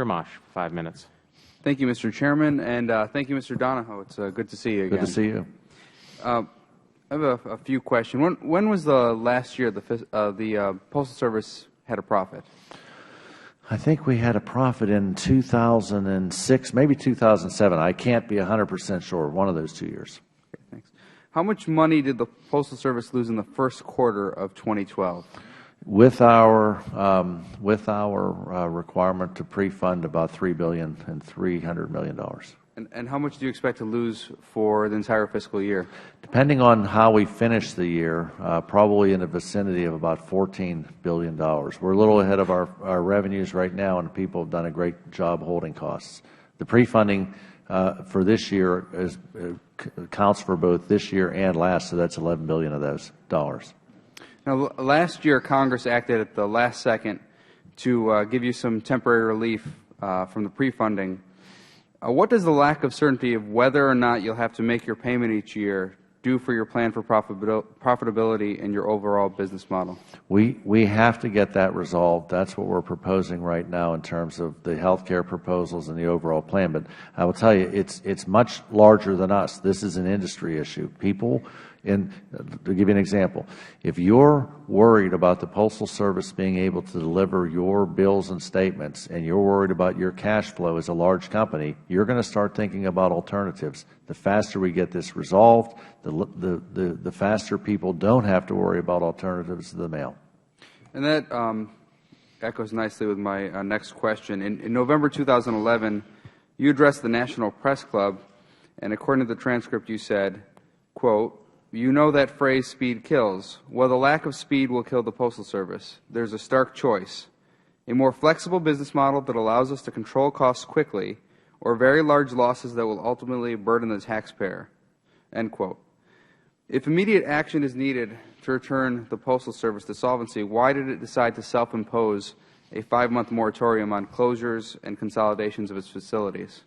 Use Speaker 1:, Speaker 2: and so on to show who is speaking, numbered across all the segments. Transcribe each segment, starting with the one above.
Speaker 1: Mr. Amash, 5 minutes.
Speaker 2: Thank you, Mr. Chairman, and thank you, Mr. Donahoe. It's good to see you again.
Speaker 3: Good to see you.
Speaker 2: I have a few questions. When was the last year the Postal Service had a profit?
Speaker 3: I think we had a profit in 2006, maybe 2007. I can't be 100% sure. One of those 2 years.
Speaker 2: Okay, thanks. How much money did the Postal Service lose in the first quarter of 2012?
Speaker 3: With our requirement to pre-fund about $3 billion and $300 million.
Speaker 2: And how much do you expect to lose for the entire fiscal year?
Speaker 3: Depending on how we finish the year, probably in the vicinity of about $14 billion. We're a little ahead of our revenues right now, and people have done a great job holding costs. The pre-funding for this year accounts for both this year and last, so that's $11 billion of those dollars.
Speaker 2: Now, last year, Congress acted at the last second to give you some temporary relief from the pre-funding. What does the lack of certainty of whether or not you'll have to make your payment each year do for your plan for profitability and your overall business model?
Speaker 3: We have to get that resolved. That's what we're proposing right now in terms of the health care proposals and the overall plan. But I will tell you, it's much larger than us. This is an industry issue. People, to give you an example, if you're worried about the Postal Service being able to deliver your bills and statements, and you're worried about your cash flow as a large company, you're going to start thinking about alternatives. The faster we get this resolved, the faster people don't have to worry about alternatives to the mail.
Speaker 2: And that echoes nicely with my next question. In November 2011, you addressed the National Press Club, and according to the transcript, you said, quote, "You know that phrase, speed kills. Well, the lack of speed will kill the Postal Service. There's a stark choice. A more flexible business model that allows us to control costs quickly, or very large losses that will ultimately burden the taxpayer." End quote. If immediate action is needed to return the Postal Service to solvency, why did it decide to self-impose a 5-month moratorium on closures and consolidations of its facilities?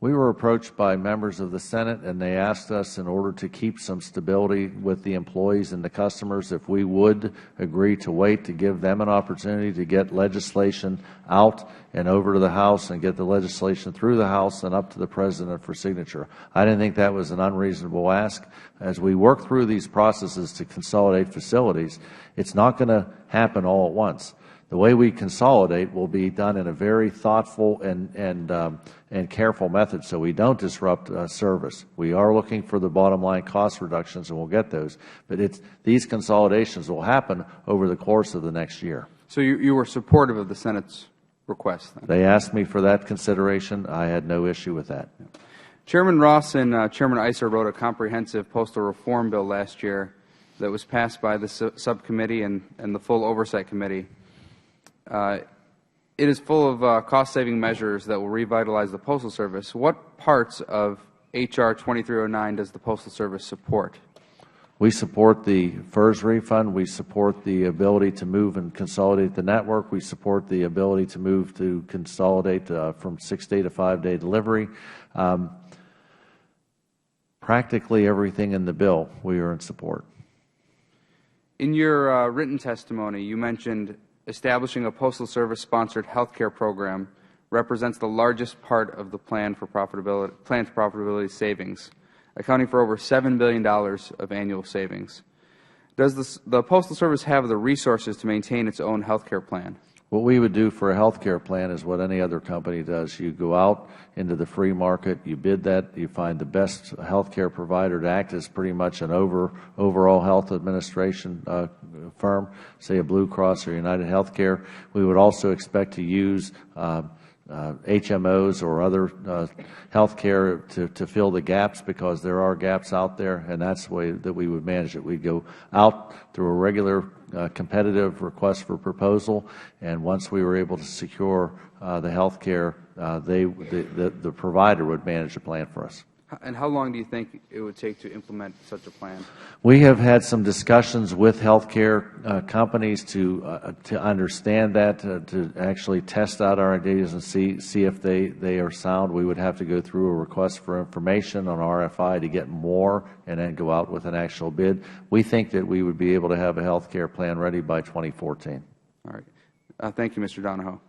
Speaker 3: We were approached by members of the Senate, and they asked us, in order to keep some stability with the employees and the customers, if we would agree to wait to give them an opportunity to get legislation out and over to the House and get the legislation through the House and up to the President for signature. I didn't think that was an unreasonable ask. As we work through these processes to consolidate facilities, it's not going to happen all at once. The way we consolidate will be done in a very thoughtful and careful method, so we don't disrupt service. We are looking for the bottom line cost reductions, and we'll get those. But these consolidations will happen over the course of the next year.
Speaker 2: So you were supportive of the Senate's request, then?
Speaker 3: They asked me for that consideration. I had no issue with that.
Speaker 2: Chairman Ross and Chairman Issa wrote a comprehensive postal reform bill last year that was passed by the Subcommittee and the full Oversight Committee. It is full of cost-saving measures that will revitalize the Postal Service. What parts of H.R. 2309 does the Postal Service support?
Speaker 3: We support the FERS refund. We support the ability to move and consolidate the network. We support the ability to move to consolidate from 6-day to 5-day delivery. Practically everything in the bill we are in support.
Speaker 2: In your written testimony, you mentioned establishing a Postal Service-sponsored health care program represents the largest part of the plan for profitability savings, accounting for over $7 billion of annual savings. Does the Postal Service have the resources to maintain its own health care plan?
Speaker 3: What we would do for a health care plan is what any other company does. You go out into the free market, you bid that, you find the best health care provider to act as pretty much an overall health administration firm, say a Blue Cross or United Healthcare. We would also expect to use HMOs or other health care to fill the gaps, because there are gaps out there, and that's the way that we would manage it. We'd go out through a regular competitive request for proposal, and once we were able to secure the health care, the provider would manage the plan for us.
Speaker 2: And how long do you think it would take to implement such a plan?
Speaker 3: We have had some discussions with healthcare companies to understand that, to actually test out our ideas and see if they are sound. We would have to go through a request for information on RFI to get more and then go out with an actual bid. We think that we would be able to have a healthcare plan ready by 2014.
Speaker 2: All right. Thank you, Mr. Donahoe.